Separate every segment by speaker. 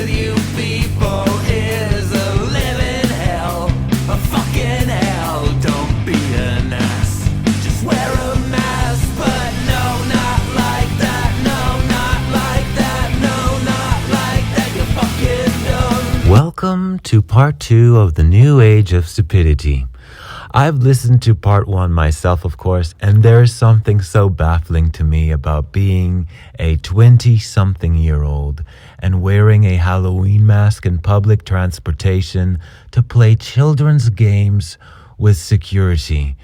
Speaker 1: with you people is a living hell, a fucking hell. Don't be an ass, just wear a mask. But no, not like that, no, not like that, no, not like that, you're fucking dumb.
Speaker 2: Welcome to part 2 of the new age of stupidity. I've listened to part 1 myself, of course, and there's something so baffling to me about being a 20-something-year-old and wearing a Halloween mask in public transportation to play children's games with security,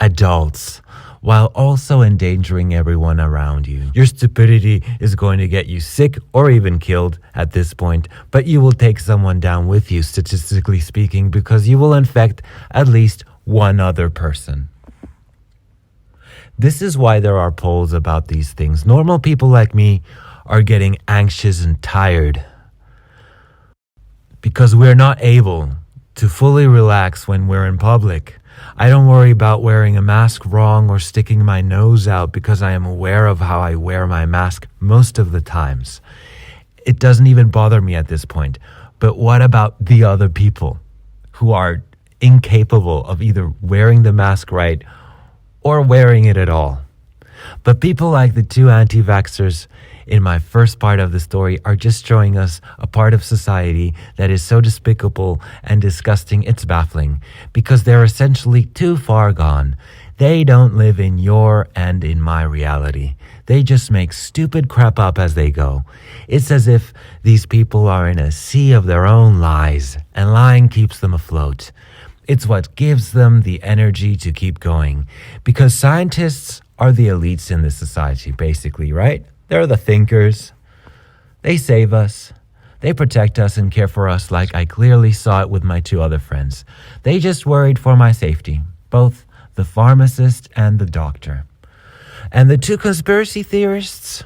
Speaker 2: adults, while also endangering everyone around you. Your stupidity is going to get you sick or even killed at this point, but you will take someone down with you, statistically speaking, because you will infect at least one other person. This is why there are polls about these things. Normal people like me are getting anxious and tired because we're not able to fully relax when we're in public. I don't worry about wearing a mask wrong or sticking my nose out because I am aware of how I wear my mask most of the times. It doesn't even bother me at this point. But what about the other people who are incapable of either wearing the mask right or wearing it at all? But people like the two anti-vaxxers in my first part of the story are just showing us a part of society that is so despicable and disgusting it's baffling, because they're essentially too far gone. They don't live in your and in my reality. They just make stupid crap up as they go. It's as if these people are in a sea of their own lies, and lying keeps them afloat. It's what gives them the energy to keep going, because scientists are the elites in this society, basically, right? They're the thinkers. They save us. They protect us and care for us like I clearly saw it with my two other friends. They just worried for my safety, both the pharmacist and the doctor. And the two conspiracy theorists,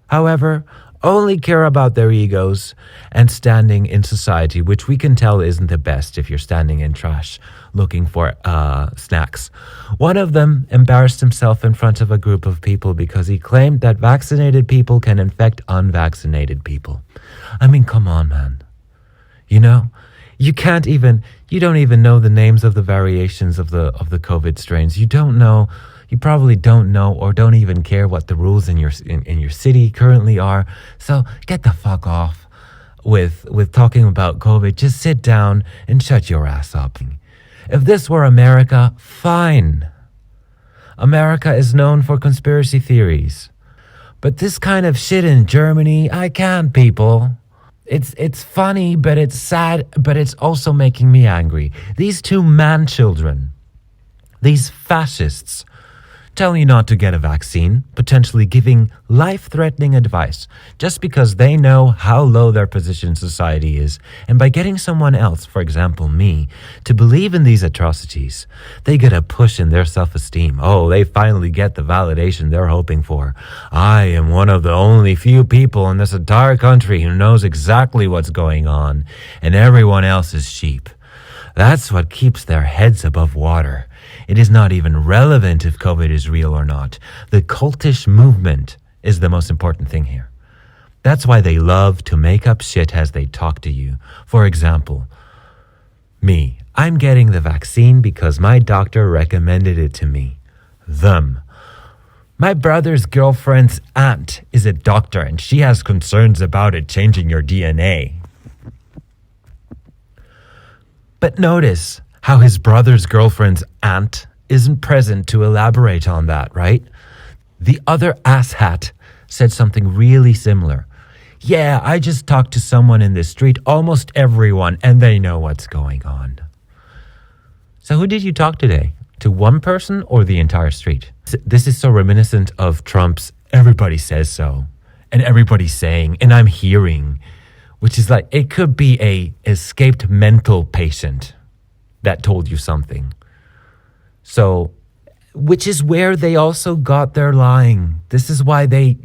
Speaker 2: however, only care about their egos and standing in society, which we can tell isn't the best if you're standing in trash looking for snacks. One of them embarrassed himself in front of a group of people because he claimed that vaccinated people can infect unvaccinated people. I mean, come on, man. You don't even know the names of the variations of the COVID strains. You probably don't know or don't even care what the rules in your city currently are. So get the fuck off with talking about COVID. Just sit down and shut your ass up. If this were America, fine. America is known for conspiracy theories. But this kind of shit in Germany, I can't, people. It's funny, but it's sad, but it's also making me angry. These two man-children, these fascists, telling you not to get a vaccine, potentially giving life-threatening advice just because they know how low their position in society is. And by getting someone else, for example me, to believe in these atrocities, they get a push in their self-esteem. Oh, they finally get the validation they're hoping for. I am one of the only few people in this entire country who knows exactly what's going on, and everyone else is sheep. That's what keeps their heads above water. It is not even relevant if COVID is real or not. The cultish movement is the most important thing here. That's why they love to make up shit as they talk to you. For example, me. I'm getting the vaccine because my doctor recommended it to me. Them. My brother's girlfriend's aunt is a doctor and she has concerns about it changing your DNA. But notice how his brother's girlfriend's aunt isn't present to elaborate on that, right? The other asshat said something really similar. Yeah, I just talked to someone in the street, almost everyone, and they know what's going on. So who did you talk today? To one person or the entire street? This is so reminiscent of Trump's "everybody says so" and "everybody's saying" and "I'm hearing," which is like, it could be a escaped mental patient that told you something. So, which is where they also got their lying. This is why they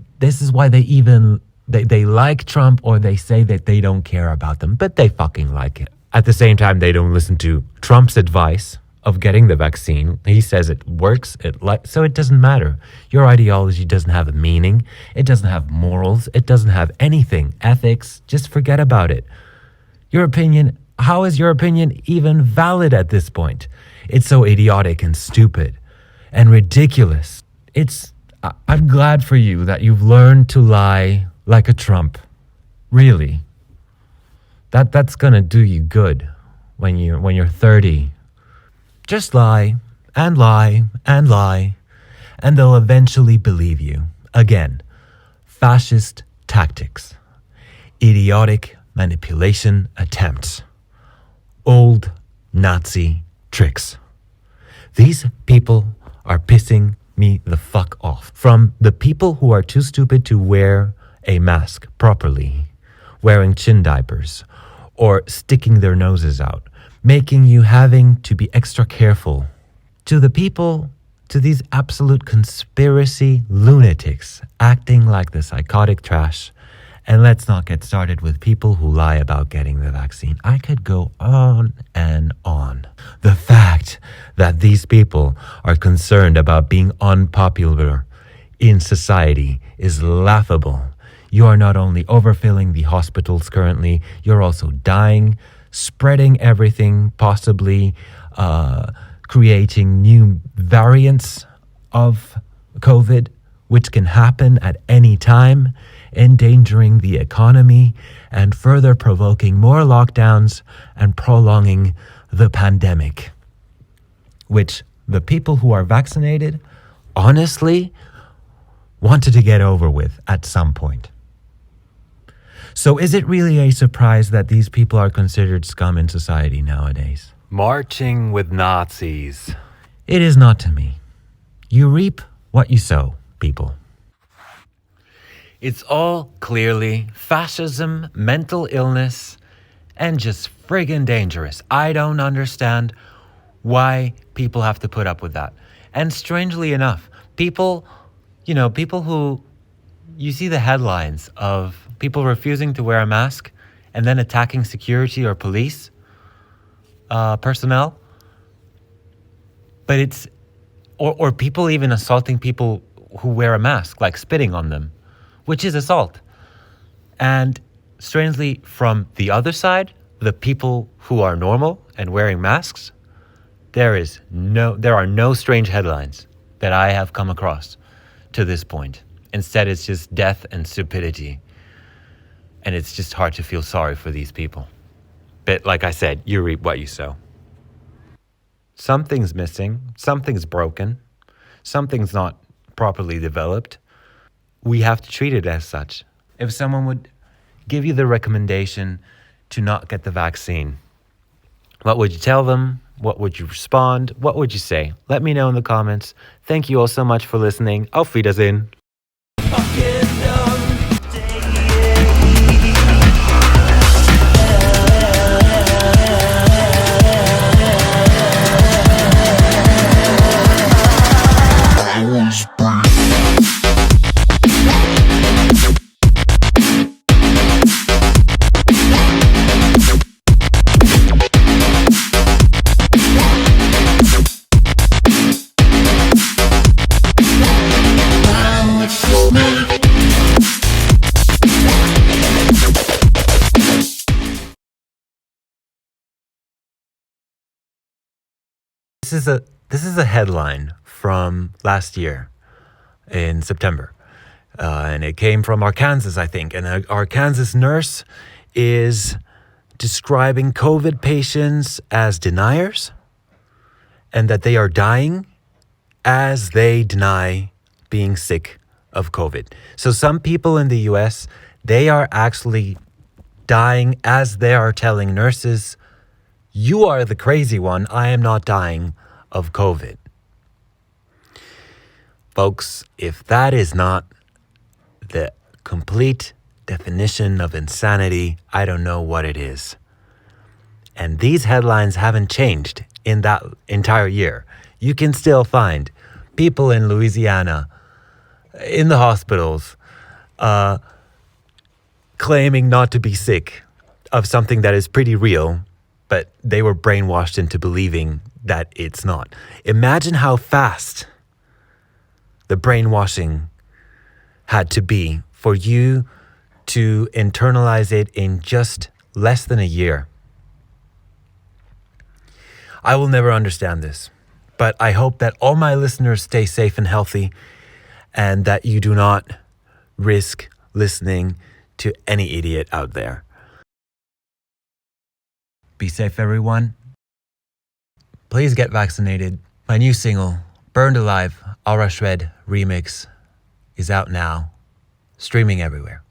Speaker 2: like Trump, or they say that they don't care about them, but they fucking like it. At the same time, they don't listen to Trump's advice of getting the vaccine. He says it works, so it doesn't matter. Your ideology doesn't have a meaning. It doesn't have morals. It doesn't have anything. Ethics, just forget about it. Your opinion, how is your opinion even valid at this point? It's so idiotic and stupid and ridiculous. I'm glad for you that you've learned to lie like a Trump. Really. That's gonna do you good when you're 30. Just lie and lie and lie, and they'll eventually believe you. Again, fascist tactics, idiotic manipulation attempts, old Nazi tricks. These people are pissing me the fuck off. From the people who are too stupid to wear a mask properly, wearing chin diapers, or sticking their noses out, making you having to be extra careful, to these absolute conspiracy lunatics acting like the psychotic trash. And let's not get started with people who lie about getting the vaccine. I could go on and on. The fact that these people are concerned about being unpopular in society is laughable. You are not only overfilling the hospitals currently, you're also dying, spreading everything, possibly creating new variants of COVID, which can happen at any time, endangering the economy and further provoking more lockdowns and prolonging the pandemic, which the people who are vaccinated honestly wanted to get over with at some point. So is it really a surprise that these people are considered scum in society nowadays? Marching with Nazis. It is not to me. You reap what you sow, people. It's all clearly fascism, mental illness, and just friggin' dangerous. I don't understand why people have to put up with that. And strangely enough, people who, you see the headlines of people refusing to wear a mask and then attacking security or police personnel. But it's, or people even assaulting people who wear a mask, like spitting on them, which is assault. And strangely, from the other side, the people who are normal and wearing masks, there are no strange headlines that I have come across to this point. Instead, it's just death and stupidity. And it's just hard to feel sorry for these people. But like I said, you reap what you sow. Something's missing, something's broken, something's not properly developed. We have to treat it as such. If someone would give you the recommendation to not get the vaccine, what would you tell them? What would you respond? What would you say? Let me know in the comments. Thank you all so much for listening. Auf Wiedersehen. This is a headline from last year in September, and it came from Arkansas, I think. And an Arkansas nurse is describing COVID patients as deniers, and that they are dying as they deny being sick of COVID. So some people in the US, they are actually dying as they are telling nurses, you are the crazy one. I am not dying of COVID. Folks, if that is not the complete definition of insanity, I don't know what it is. And these headlines haven't changed in that entire year. You can still find people in Louisiana in the hospitals claiming not to be sick of something that is pretty real, but they were brainwashed into believing that it's not. Imagine how fast the brainwashing had to be for you to internalize it in just less than a year. I will never understand this, but I hope that all my listeners stay safe and healthy and that you do not risk listening to any idiot out there. Be safe, everyone. Please get vaccinated. My new single, Burned Alive, Aura Shred remix, is out now, streaming everywhere.